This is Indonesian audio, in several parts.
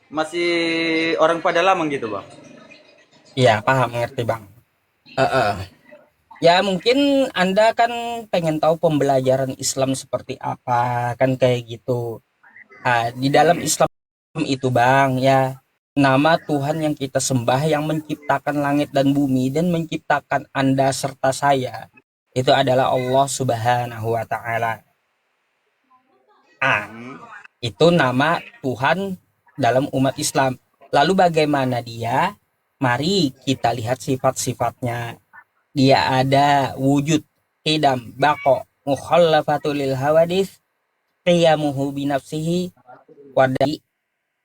masih orang pada lamang gitu bang. Iya, paham, ngerti Bang. Heeh. Ya mungkin Anda kan pengen tahu pembelajaran Islam seperti apa, kan kayak gitu. Di dalam Islam itu Bang, ya nama Tuhan yang kita sembah yang menciptakan langit dan bumi dan menciptakan Anda serta saya itu adalah Allah Subhanahu wa taala. Ah, Hmm. itu nama Tuhan dalam umat Islam. Lalu bagaimana dia? Mari kita lihat sifat-sifatnya. Dia ada wujud, idam, bako, mukhallafatul lil hawadis, qiyamuhu binafsihi, wadai.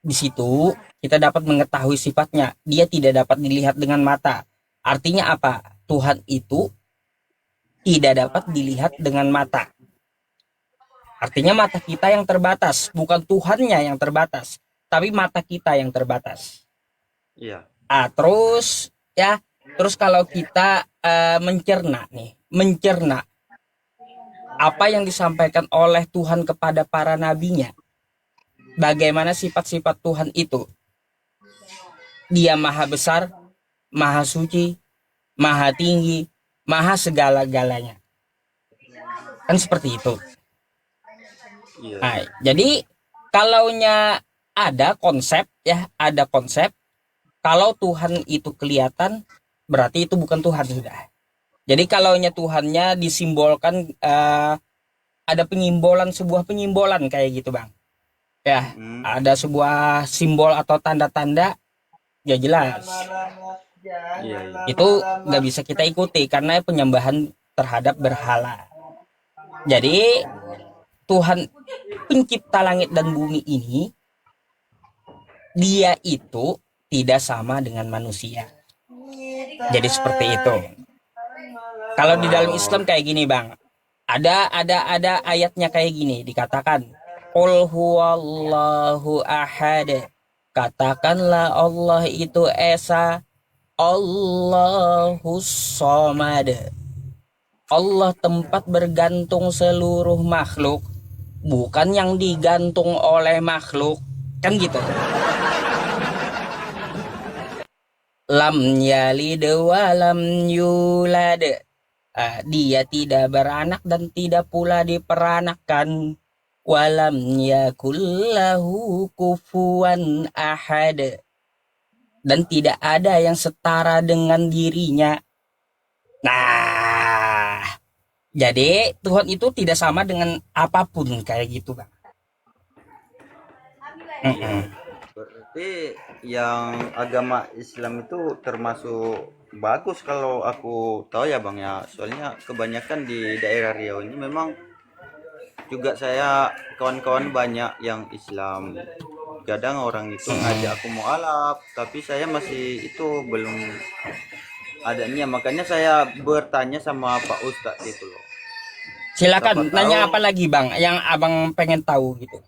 Di situ kita dapat mengetahui sifatnya. Dia tidak dapat dilihat dengan mata. Artinya apa? Tuhan itu tidak dapat dilihat dengan mata. Artinya mata kita yang terbatas, bukan Tuhannya yang terbatas, tapi mata kita yang terbatas. Iya. Terus ya, terus kalau kita mencerna nih, mencerna apa yang disampaikan oleh Tuhan kepada para nabinya. Bagaimana sifat-sifat Tuhan itu? Dia maha besar, maha suci, maha tinggi, maha segala-galanya. Kan seperti itu. Iya. Nah, jadi kalaunya ada konsep ya, ada konsep kalau Tuhan itu kelihatan berarti itu bukan Tuhan sudah. Jadi kalaunya Tuhannya disimbolkan ada penyimbolan sebuah penyimbolan kayak gitu Bang. Ya, Mm-mm. ada sebuah simbol atau tanda-tanda ya jelas Iya, iya. itu nggak bisa kita ikuti karena penyembahan terhadap berhala. Jadi Tuhan pencipta langit dan bumi ini dia itu tidak sama dengan manusia. Jadi seperti itu. Kalau di dalam Oh. Islam kayak gini bang, ada ayatnya kayak gini dikatakan, Qul huwallahu ahad. Katakanlah Allah itu esa, Allahus somad. Allah tempat bergantung seluruh makhluk, bukan yang digantung oleh makhluk. Kan gitu. Lam yalid wa lam yulad. Dia tidak beranak dan tidak pula diperanakkan. Walam yakullahu kufuwan ahad. Dan tidak ada yang setara dengan dirinya. Nah, jadi Tuhan itu tidak sama dengan apapun kayak gitu, Bang. Iya, Mm-mm. berarti yang agama Islam itu termasuk bagus kalau aku tahu ya Bang ya. Soalnya kebanyakan di daerah Riau ini memang juga saya kawan-kawan banyak yang Islam. Kadang orang itu ngajak Mm-mm. aku mualaf, tapi saya masih itu belum adanya. Makanya saya bertanya sama Pak Ustadz itu loh. Silakan Siapa nanya tahu apa lagi, Bang, yang Abang pengen tahu gitu.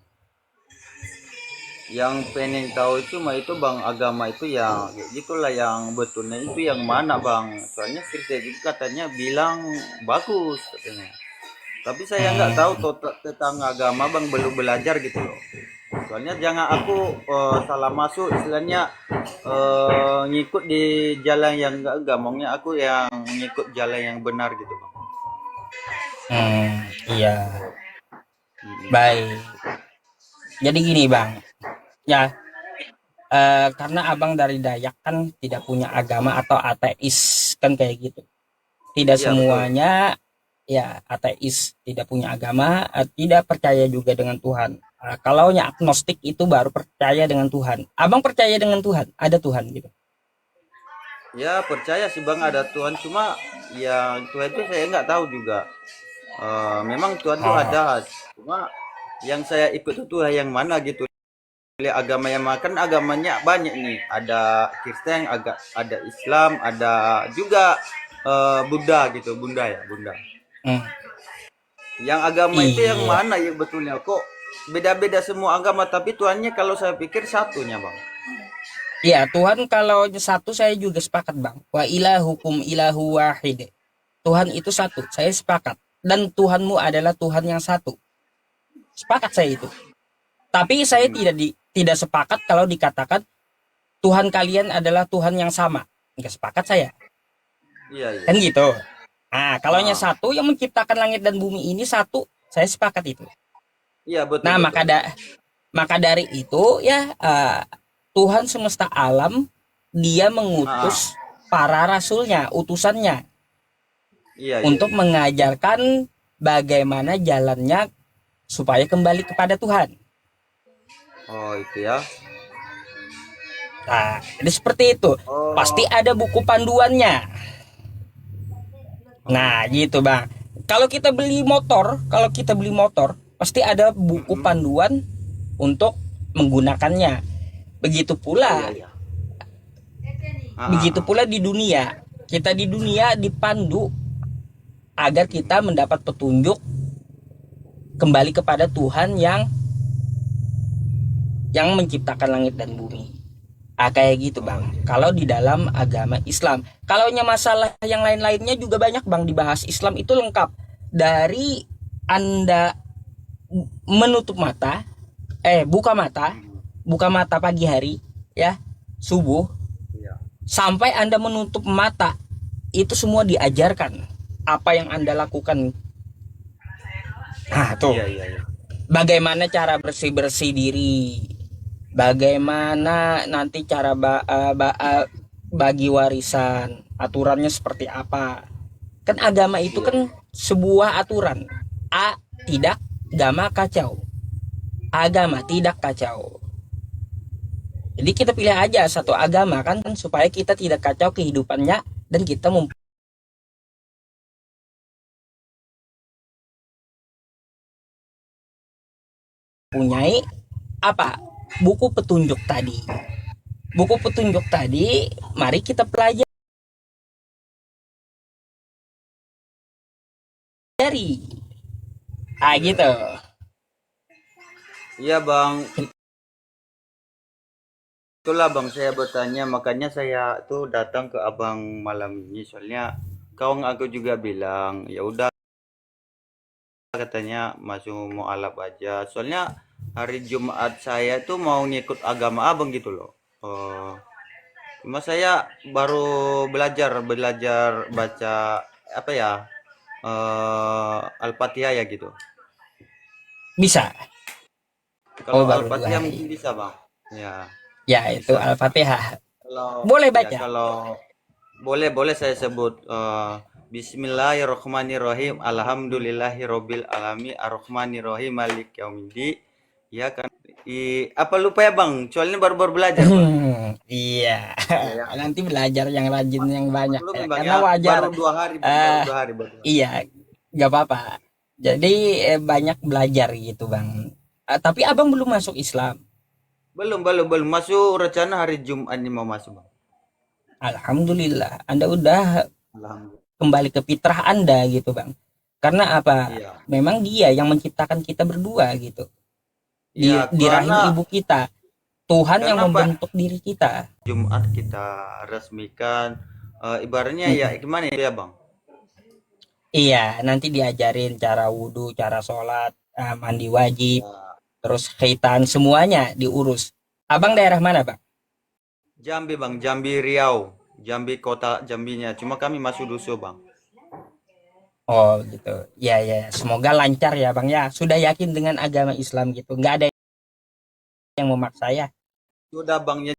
yang pengen tahu itu mah itu bang agama itu yang kayak gitulah yang betulnya itu yang mana bang, soalnya Kristen itu katanya bilang bagus katanya, tapi saya nggak tahu Hmm. tentang agama bang, belum belajar gitu loh. Soalnya jangan aku salah masuk istilahnya, ngikut di jalan yang enggak maunya aku yang ngikut jalan yang benar gitu bang. Iya, Mm-mm. baik. Jadi gini, Bang. Ya, karena Abang dari Dayak kan tidak punya agama atau ateis kan kayak gitu. Tidak Iya betul. semuanya ya ateis, tidak punya agama, tidak percaya juga dengan Tuhan. Kalau nya agnostik itu baru percaya dengan Tuhan. Abang percaya dengan Tuhan, ada Tuhan gitu. Ya percaya sih bang ada Tuhan, cuma yang Tuhan itu saya nggak tahu juga. Memang Tuhan itu Oh. ada, cuma yang saya ikut itu yang mana gitu. Lihat agama yang makan agamanya banyak nih. Ada Kristen, agak ada Islam, ada juga Buddha gitu, Bunda ya, Bunda. Hmm. Yang agama itu yang Iya. mana yang betulnya? Kok beda-beda semua agama, tapi Tuhannya kalau saya pikir satunya bang. Iya, Tuhan kalau satu saya juga sepakat, Bang. Wa ilahukum ilahu wahid. Tuhan itu satu, saya sepakat. Dan Tuhanmu adalah Tuhan yang satu. Sepakat saya itu. Tapi saya Hmm. tidak sepakat kalau dikatakan Tuhan kalian adalah Tuhan yang sama. Nggak sepakat saya. Iya, iya. Kan gitu. Nah, kalau Ah, satu yang menciptakan langit dan bumi ini satu, saya sepakat itu. iya betul Nah, betul. maka dari itu ya Tuhan semesta alam dia Ah, mengutus para rasulnya, utusannya iya iya untuk iya. mengajarkan bagaimana jalannya supaya kembali kepada Tuhan. Oh itu ya. Nah, jadi seperti itu. Pasti Oh, ada buku panduannya. oh Nah, iya. gitu, Bang. Kalau kita beli motor, pasti ada buku Mm-mm. panduan untuk menggunakannya. Begitu Oh iya pula, iya. Ah, ah, begitu ah. pula di dunia. Kita di dunia dipandu agar kita mendapat petunjuk kembali kepada Tuhan yang menciptakan langit dan bumi. Ah, kayak gitu, Oh Bang. iya. Kalau di dalam agama Islam, kalau masalah yang lain-lainnya juga banyak, Bang, dibahas. Islam itu lengkap dari Anda menutup mata, Mm. buka mata pagi hari, ya, subuh, Iya. sampai Anda menutup mata, itu semua diajarkan apa yang Anda lakukan. Nah, tuh, Iya iya iya. bagaimana cara bersih-bersih diri, bagaimana nanti cara bagi warisan, aturannya seperti apa. Kan agama itu Iya kan iya. sebuah aturan. A tidak, agama kacau. Agama tidak kacau. Jadi kita pilih aja satu agama kan supaya kita tidak kacau kehidupannya dan kita mempunyai apa? Buku petunjuk tadi. Buku petunjuk tadi mari kita pelajari. Ah Iya gitu. iya. Iya bang, itulah bang saya bertanya, makanya saya tuh datang ke abang malam ini soalnya kawan aku juga bilang ya udah katanya masuk mau alap aja. Soalnya hari Jumat saya tuh mau ngikut agama abang gitu loh. Oh, cuma saya baru belajar belajar baca apa ya Al-Fatihah ya gitu. Bisa. Kalau Oh baru dua Al-Fatihah hari. mungkin bisa bang. Ya Ya itu bisa. Al-Fatihah. Kalau Boleh ya baca. kalau boleh boleh saya sebut Bismillahirrahmanirrahim. Alhamdulillahirobbil alamin arrahmanirrahim malik yaumidin. Ya kan. Apa lupa ya bang? Soalnya baru-baru belajar bang. Iya. Iya ya. Nanti belajar yang rajin yang banyak Maklum ya. ya bang Karena ya. wajar. Baru 2 hari bang. Baru eh 2 hari baru 2 hari. iya, nggak apa-apa. Jadi banyak belajar gitu bang. Tapi abang belum masuk Islam. Belum belum belum masuk rencana hari Jumat ini mau masuk bang. Alhamdulillah. Anda udah Alhamdulillah. kembali ke fitrah Anda gitu bang. Karena apa? Iya. Memang dia yang menciptakan kita berdua gitu. Iya Di rahim karena ibu kita. Tuhan yang Pak membentuk diri kita. Jumat kita resmikan ibaratnya ya Mm-mm. gimana ya bang? Iya, nanti diajarin cara wudhu, cara sholat, mandi wajib, Ya, terus khitan, semuanya diurus. Abang daerah mana, Bang? Jambi bang, Jambi Riau, Jambi kota Jambinya. Cuma kami masuk dusun bang. Oh, gitu. Ya, ya. Semoga lancar ya, Bang ya. Sudah yakin dengan agama Islam gitu. Nggak ada yang memaksa ya. Sudah bang, ya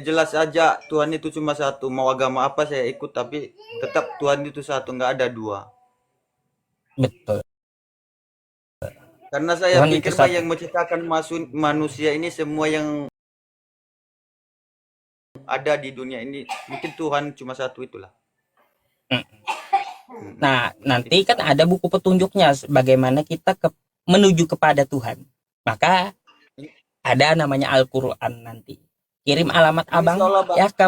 jelas aja Tuhan itu cuma satu. Mau agama apa saya ikut, tapi tetap Tuhan itu satu, nggak ada dua. Betul. Karena saya Tuhan itu pikir Pak satu. yang menciptakan manusia ini semua yang ada di dunia ini mungkin Tuhan cuma satu itulah. Mm. Mm-mm. Nah, nanti Itu kan Pak. ada buku petunjuknya bagaimana kita menuju kepada Tuhan. Maka ada namanya Al-Quran nanti. Kirim alamat Insya abang Allah Bang. ya ke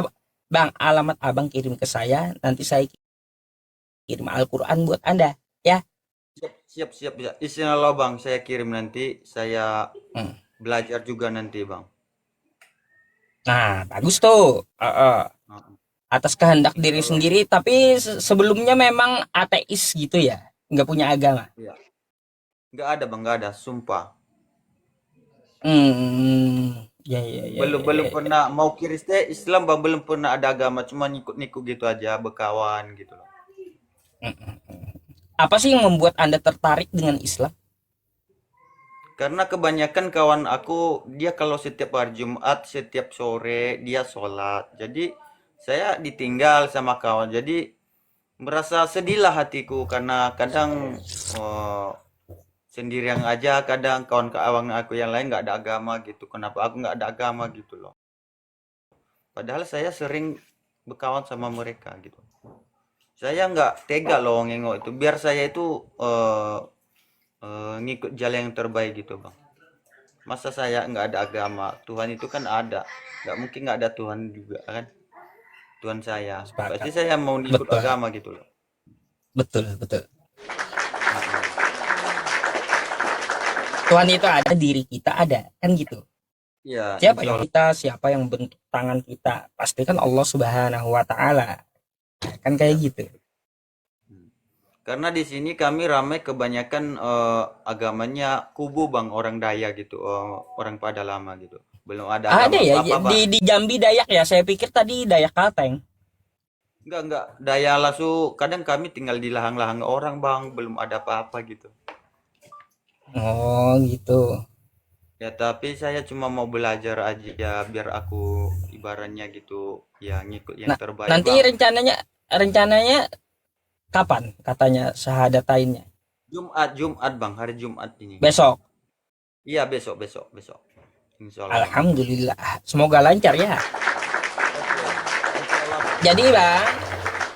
Bang, alamat abang kirim ke saya. Nanti saya kirim Al-Quran buat Anda ya. Siap siap siap ya. Insya Allah Bang, saya kirim nanti. Saya Hmm. belajar juga nanti Bang. Nah, bagus tuh. Heeh. Atas kehendak Insya diri Allah. sendiri, tapi sebelumnya memang ateis gitu ya, nggak punya agama. Iya. Nggak ada Bang, nggak ada. Sumpah. Ya, ya, ya, Belum ya, belum ya, ya. pernah mau Kristen Islam bang, belum pernah ada agama, cuma ngikut-ngikut gitu aja, berkawan gitu loh. Mm. Apa sih yang membuat Anda tertarik dengan Islam? Karena kebanyakan kawan aku dia kalau setiap hari Jumat setiap sore dia sholat, jadi saya ditinggal sama kawan, jadi merasa sedih lah hatiku karena kadang eh, sendirian aja, kadang kawan-kawan aku yang lain nggak ada agama gitu, kenapa aku nggak ada agama gitu loh, padahal saya sering berkawan sama mereka gitu. Saya nggak tega loh nengok itu, biar saya itu ngikut jalan yang terbaik gitu bang. Masa saya nggak ada agama, Tuhan itu kan ada, nggak mungkin nggak ada Tuhan juga kan. Tuhan saya pasti Sepakat. saya mau ikut Betul, agama gitu loh. betul, betul. Mm-mm. Tuhan itu ada, diri kita ada, kan gitu. Ya Siapa insya yang Allah. kita, siapa yang bentuk tangan kita? Pasti kan Allah Subhanahu wa taala. Kan kayak Ya. gitu. Hmm. Karena di sini kami ramai kebanyakan agamanya kubu bang, orang Daya gitu, orang pada lama gitu, belum ada Ada agama ya apa-apa bang. di Jambi Dayak ya. Saya pikir tadi Dayak Kalteng. Enggak, Daya Lasu, kadang kami tinggal di lahang-lahang orang bang, belum ada apa-apa gitu. Oh, gitu. Ya tapi saya cuma mau belajar aja biar aku ibaratnya gitu ya ngikut yang Nah, terbaik nanti bang. rencananya kapan katanya syahadatainnya? Jumat bang, hari Jumat ini. Besok. Iya besok besok besok. Insya Allah bang. Alhamdulillah. Semoga lancar ya. Oke, insya Allah bang.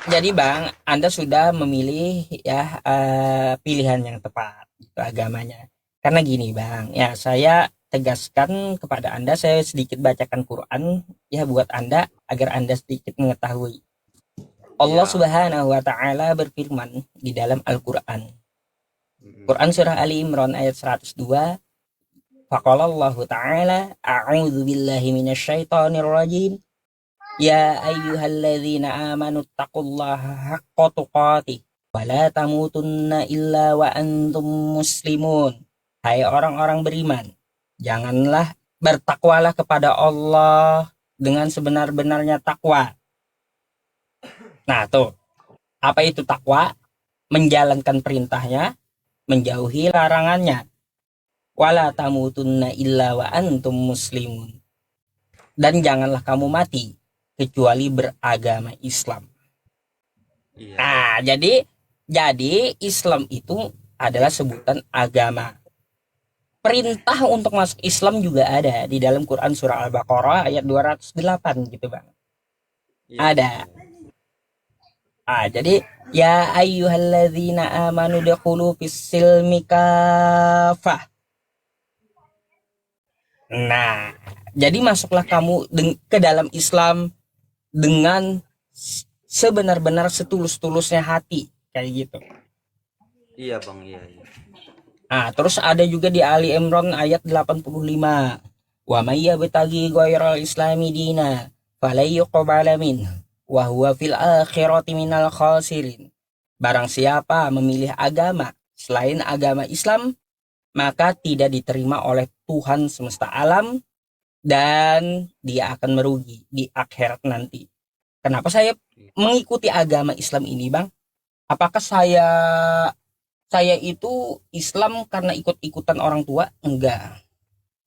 Jadi Bang, Anda sudah memilih ya pilihan yang tepat itu agamanya. Karena gini Bang, ya saya tegaskan kepada Anda, saya sedikit bacakan Quran ya buat Anda agar Anda sedikit mengetahui. Allah Iya. Subhanahu wa taala berfirman di dalam Al-Qur'an. Mm-mm. Quran surah Ali Imran ayat 102, faqala Allah taala, a'udzu billahi minasyaitonir rajim. Ya ayyuhalladzina amanu taqullaha haqqa tuqatih wa la tamutunna illa wa antum muslimun. Hai orang-orang beriman, janganlah bertakwalah kepada Allah dengan sebenar-benarnya takwa. Nah, tuh, apa itu takwa? Menjalankan perintahnya, menjauhi larangannya. Wala tamutunna illa wa antum muslimun. Dan janganlah kamu mati kecuali beragama Islam. Iya. Nah, jadi Islam itu adalah sebutan agama. Perintah untuk masuk Islam juga ada di dalam Quran surah Al-Baqarah ayat 208 gitu, Bang. Iya bang. Ada. Iya. Jadi ya ayyuhalladzina amanu dakhulu fis silmi kafah. Nah, jadi masuklah kamu ke dalam Islam dengan sebenar-benar setulus-tulusnya hati kayak gitu. Iya bang. Iya iya. Nah, terus ada juga di Ali Imran ayat 85. Wa may yabtaghi ghairal islami dina falay yuqbala min wa huwa fil akhirati minal khasirin. Barang siapa memilih agama selain agama Islam, maka tidak diterima oleh Tuhan semesta alam dan dia akan merugi di akhirat nanti. Kenapa saya Iya. mengikuti agama Islam ini, Bang? Apakah saya itu Islam karena ikut-ikutan orang tua? Enggak.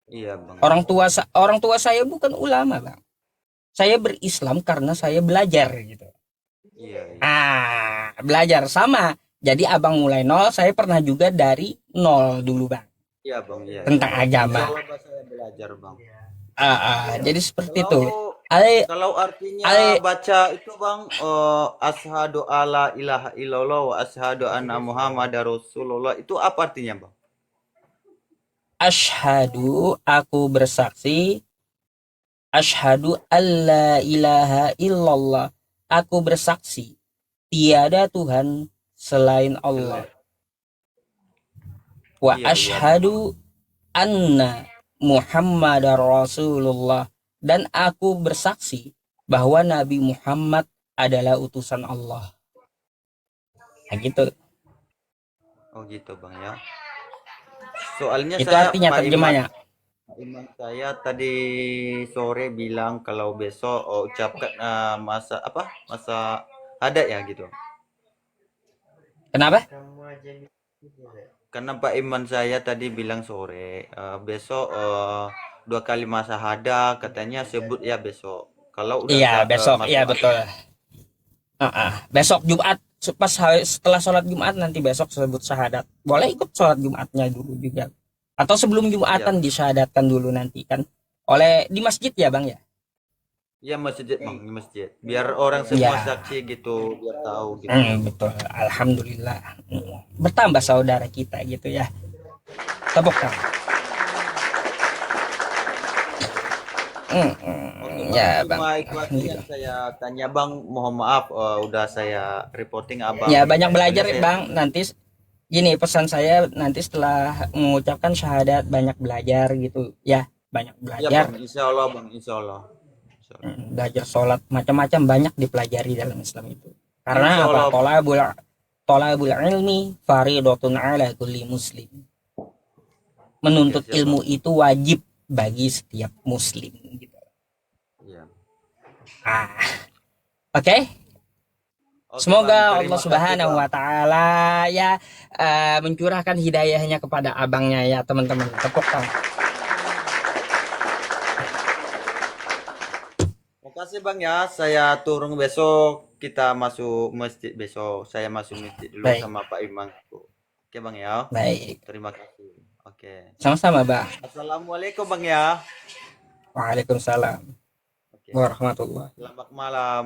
Iya bang. Orang tua saya bukan ulama, Bang. Saya berislam karena saya belajar gitu. Iya iya. Belajar sama. Jadi Abang mulai nol, saya pernah juga dari nol dulu, Bang. Iya bang. Iya iya. Tentang Insya agama. Allah bang, saya belajar bang. Jadi seperti Kalau itu. Ale kalau artinya ale baca itu bang, asyhadu alla ilaha illallah wa asyhadu anna muhammadar rasulullah, itu apa artinya bang? Ashadu, aku bersaksi. Ashadu alla ilaha illallah. Aku bersaksi. Tiada Tuhan selain Allah. Selain. Wa Iya iya bang. ashadu anna Muhammad Rasulullah. Dan aku bersaksi bahwa Nabi Muhammad adalah utusan Allah. Nah, gitu. Oh gitu bang ya. Soalnya Itu saya artinya Pak Iman. terjemahnya. Imam saya tadi sore bilang kalau besok ucapkan masa apa? Masa adat ya gitu. Kenapa? Karena Pak Iman saya tadi bilang sore besok dua kali masa hada katanya sebut ya besok. Kalau udah Iya, besok. Iya, masuk betul. Besok Jumat, setelah sholat Jumat nanti besok sebut syahadat. Boleh ikut sholat Jumatnya dulu juga. Atau sebelum ya Jumatan disyahadatkan dulu nanti kan. Oleh di masjid ya Bang ya? ya masjid bang di masjid. Biar orang semua Ya, saksi gitu biar tahu gitu. betul. Alhamdulillah. Bertambah saudara kita gitu ya. Tepuk tangan. Oke bang, Ya Bang. cuma itu aja yang saya tanya bang. Mohon maaf udah saya reporting abang. Ya banyak belajar Soalnya saya Bang. Nanti gini pesan saya nanti setelah mengucapkan syahadat banyak belajar gitu ya. Banyak ya belajar. bang, insya Allah bang, insya Allah. Insya Allah. Belajar sholat macam-macam banyak dipelajari dalam Islam itu. Insya Karena apa? Allah bang. Tolabul ilmi faridatun ala kulli muslim. Oke Menuntut siap bang. ilmu itu wajib bagi setiap muslim gitu. Iya. Ah, oke. Okay? Oke bang, Semoga Allah terima kasih Subhanahu bang. wa taala ya mencurahkan hidayahnya kepada abangnya ya teman-teman. Tepuk tangan. Makasih bang ya. Saya turun besok. Kita masuk masjid besok. Saya masuk masjid dulu Baik, sama Pak Imam. Oke bang ya. baik. Terima kasih. Oke. Sama-sama, Bang. Assalamualaikum bang ya. Waalaikumsalam Oke. warahmatullahi. Selamat malam.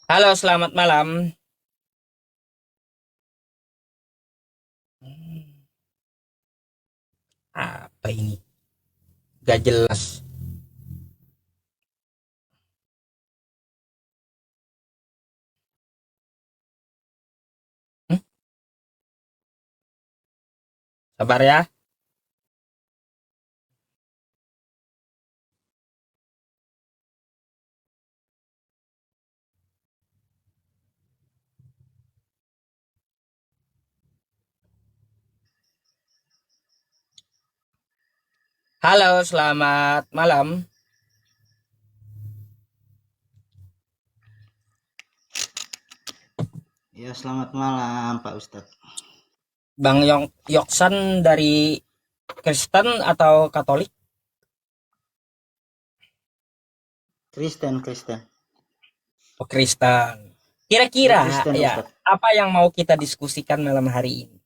Halo, selamat malam. Apa ini? Gak jelas. Hmm? Sabar ya. Halo, selamat malam. Ya, selamat malam Pak Ustadz. Bang Yoksan dari Kristen atau Katolik? Kristen, Kristen. Oh, Kristen. Saya Kira-kira Kristen ya, Ustadz. apa yang mau kita diskusikan malam hari ini?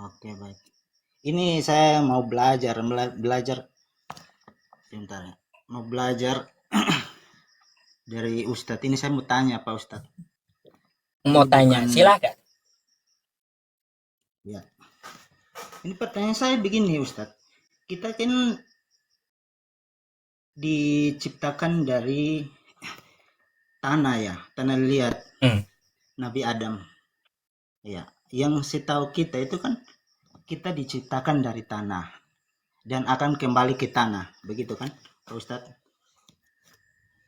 Oke, baik. Ini saya mau belajar sebentar ya. Mau belajar dari Ustadz. Ini saya mau tanya Pak Ustadz. Mau Ini tanya, bukan, silakan. ya. Ini pertanyaan saya begini Ustadz. Kita kan diciptakan dari tanah ya, tanah liat, Hmm. Nabi Adam. Ya, yang setahu kita itu kan kita diciptakan dari tanah dan akan kembali ke tanah, begitu kan, Pak Ustadz?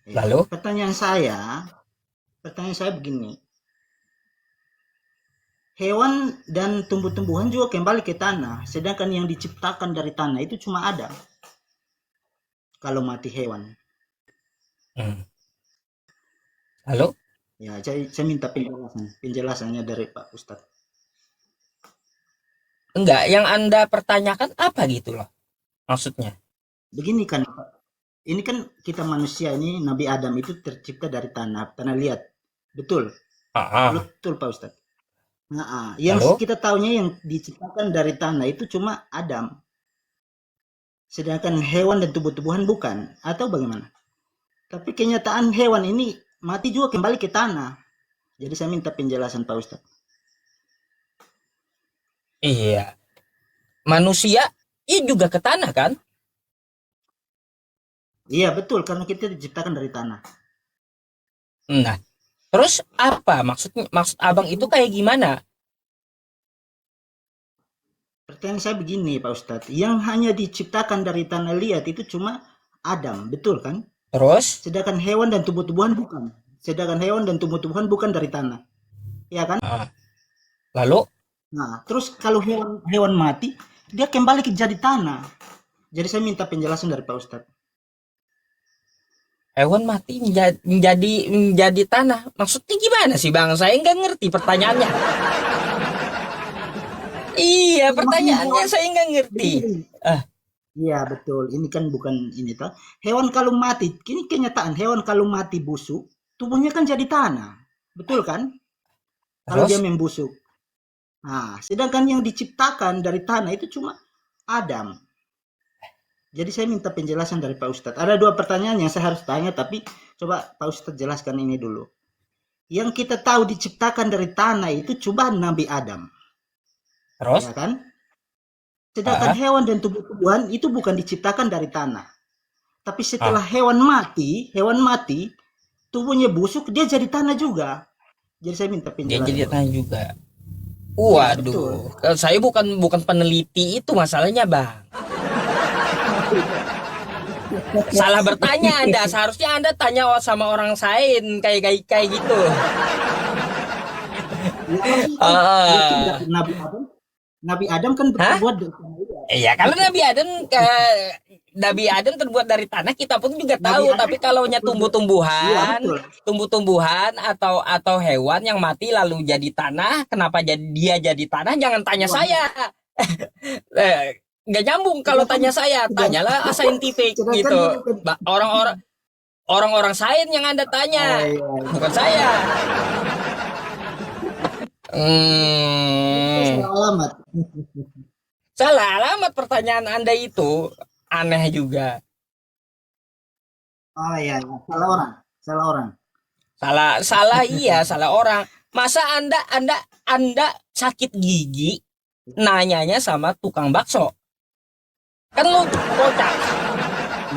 Ya. Lalu, Pertanyaan saya begini. Hewan dan tumbuh-tumbuhan juga kembali ke tanah, sedangkan yang diciptakan dari tanah itu cuma ada kalau mati hewan. hmm. Lalu, Ya, saya minta penjelasannya dari Pak Ustadz. enggak, yang Anda pertanyakan apa gitu loh maksudnya? Begini kan, Pak. Ini kan kita manusia ini, Nabi Adam itu tercipta dari tanah, tanah liat. Betul, Ah, betul Pak Ustadz. Nah, yang lalu, kita tahunya yang diciptakan dari tanah itu cuma Adam. Sedangkan hewan dan tumbuh-tumbuhan bukan. Atau bagaimana? Tapi kenyataan hewan ini mati juga kembali ke tanah. Jadi saya minta penjelasan Pak Ustadz. iya. Manusia, iya juga ke tanah kan? Iya betul, karena kita diciptakan dari tanah. Nah, terus apa maksudnya? Maksud abang itu kayak gimana? Pertanyaan saya begini, Pak Ustadz. Yang hanya diciptakan dari tanah liat itu cuma Adam, betul kan? Terus, Sedangkan hewan dan tumbuh-tumbuhan bukan. Sedangkan hewan dan tumbuh-tumbuhan bukan dari tanah. Ya kan? ah, lalu Nah, terus kalau hewan mati, dia kembali ke jadi tanah. Jadi saya minta penjelasan dari Pak Ustadz. hewan mati menjadi tanah. Maksudnya gimana sih Bang? Saya nggak ngerti pertanyaannya. Iya, Maksudnya pertanyaannya hewan, saya nggak ngerti. begini. Ah, Iya betul, ini kan bukan ini toh. Hewan kalau mati, ini kenyataan hewan kalau mati busuk, tubuhnya kan jadi tanah. Betul kan? Kalau dia terus? membusuk. Nah, sedangkan yang diciptakan dari tanah itu cuma Adam. Jadi saya minta penjelasan dari Pak Ustadz. Ada dua pertanyaan yang saya harus tanya, tapi coba Pak Ustadz jelaskan ini dulu. Yang kita tahu diciptakan dari tanah itu cuma Nabi Adam, Terus? ya kan? Sedangkan Ah, hewan dan tumbuh-tumbuhan itu bukan diciptakan dari tanah. Tapi setelah ah, hewan mati, tubuhnya busuk, dia jadi tanah juga. Jadi saya minta dia jadi penjelasan. tanah juga. Iya, betul. Waduh, saya bukan bukan peneliti itu masalahnya Bang. Salah bertanya Anda. Seharusnya Anda tanya sama orang sains kayak kayak kayak gitu. Ya, maksudnya kan yakin nggak Ah, Nabi Adam kan hah? terbuat dari tanah juga. Iya, kalau Nabi Adam terbuat dari tanah kita pun juga Nabi tahu. Adam Tapi kan kalau terbuat dari, iya tumbuh-tumbuhan, betul. tumbuh-tumbuhan atau hewan yang mati lalu jadi tanah, kenapa dia jadi tanah? Jangan tanya Wah, saya. Nggak nyambung kalau sedangkan, tanya saya. sedang- Tanyalah saintifik sedangkan dia gitu. bukan. Orang-orang sains yang Anda Oh, tanya, iya, iya. bukan saya. Berarti saya Hmm, salah alamat. salah alamat pertanyaan Anda itu aneh juga. Oh iya, iya. Salah orang. Salah orang. Salah, salah iya, salah orang. Masa Anda sakit gigi nanyanya sama tukang bakso? Kan lu kocak.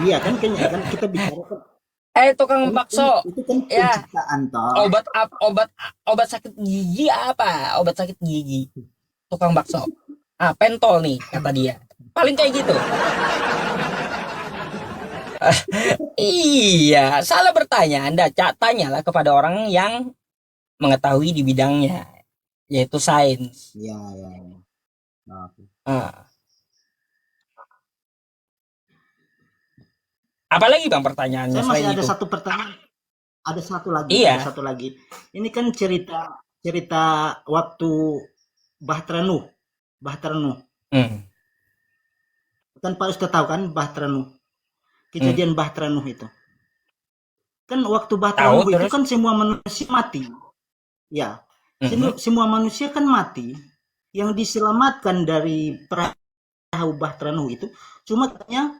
Iya kan kayaknya kan kita bicara kan, Tukang bakso. itu kan Ya, penciptaan toh. obat sakit gigi apa? Obat sakit gigi. Tukang bakso. Ah, pentol nih kata dia. Paling kayak gitu. Iya, salah bertanya. Anda tanyalah kepada orang yang mengetahui di bidangnya, yaitu sains. Iya, iya, iya. Oke. Ah, apalagi Bang pertanyaannya Saya masih selain ada itu? satu pertanyaan, ada Iya. satu lagi. Ini kan cerita cerita waktu Bahtera Nuh. Bahtera Nuh. Hmm, Kan Pak Ustaz tahu kan Bahtera Nuh. hmm. Kejadian Bahtera Nuh itu. Kan waktu Bahtera Tahu Nuh itu terus? kan semua manusia mati. Ya, Mhm. semua manusia kan mati. Yang diselamatkan dari perahu Bahtera Nuh itu cuma katanya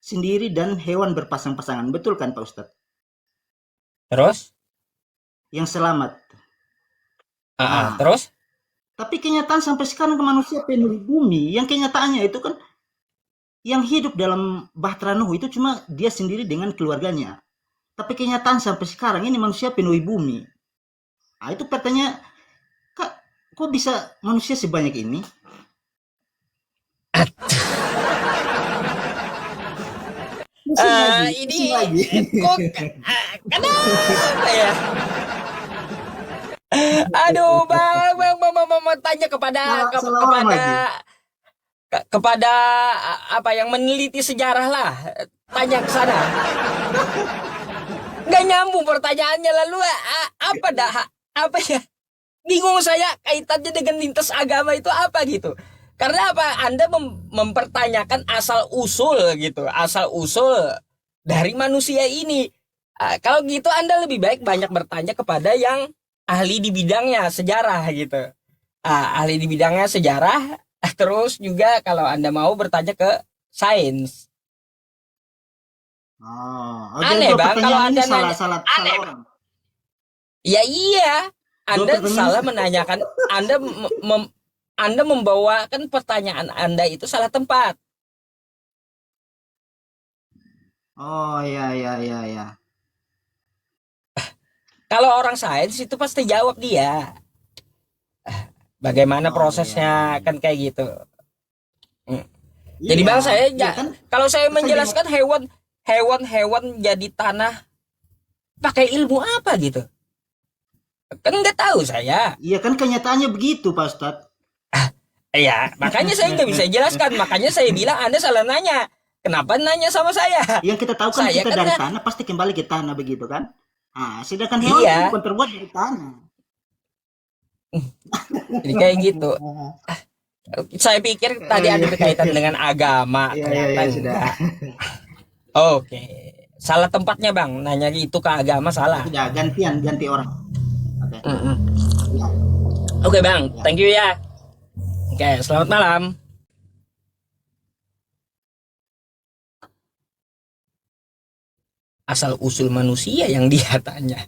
sendiri dan hewan berpasang-pasangan. Betul kan Pak Ustadz? Terus? Yang selamat. Nah, Terus? tapi kenyataan sampai sekarang manusia penuh bumi. Yang kenyataannya itu kan yang hidup dalam Bahtera Nuh itu cuma dia sendiri dengan keluarganya. Tapi kenyataan sampai sekarang ini manusia penuh bumi. Nah, itu pertanyaan, Kak, kok bisa manusia sebanyak ini? Pusing lagi, Ini pusing lagi. kok kenapa ya? Aduh, bang, tanya Salah, salah orang lagi. kepada apa yang meneliti sejarah lah. Tanya ke sana. Nggak nyambung pertanyaannya lalu apa dah? Apa ya? Bingung saya kaitannya dengan lintas agama itu apa gitu. Karena apa? Anda mempertanyakan asal usul gitu, asal usul dari manusia ini. Kalau gitu Anda lebih baik banyak bertanya kepada yang ahli di bidangnya sejarah gitu. Ahli di bidangnya sejarah. Terus juga kalau Anda mau bertanya ke sains. Oh, jadi Aneh dua bang kalau pertanyaan ini Anda salah, nanya. salah, salah Aneh. orang. Ya iya. Dua Anda pertanyaan salah ini. menanyakan. Anda membawakan pertanyaan Anda itu salah tempat. Oh, ya, ya, ya, ya. Kalau orang sains itu pasti jawab dia. Bagaimana Oh, iya, iya, prosesnya iya. kan kayak gitu. Jadi Iya, bang saya iya kan? kalau saya Saya dengar, menjelaskan hewan jadi tanah pakai ilmu apa gitu? Kan nggak tahu saya. iya kan kenyataannya begitu, Pak Ustadz. Ya, makanya saya nggak bisa jelaskan. Makanya saya bilang Anda salah nanya. Kenapa nanya sama saya? Yang kita tahu kan Saya kita kan dari nggak. tanah pasti kembali ke tanah begitu kan? Ah, sedangkan hewan kan Iya, bukan terbuat dari tanah. jadi kayak gitu. Saya pikir Oh tadi ada iya, berkaitan dengan agama, iya, iya, ternyata iya, sudah. enggak. Oke, salah tempatnya bang. Nanya itu ke agama salah. Sudah gantian, ganti orang. Oke. Mm-mm. Ya, Oke bang, ya. thank you ya. Oke, selamat malam. Asal usul manusia yang dia tanya.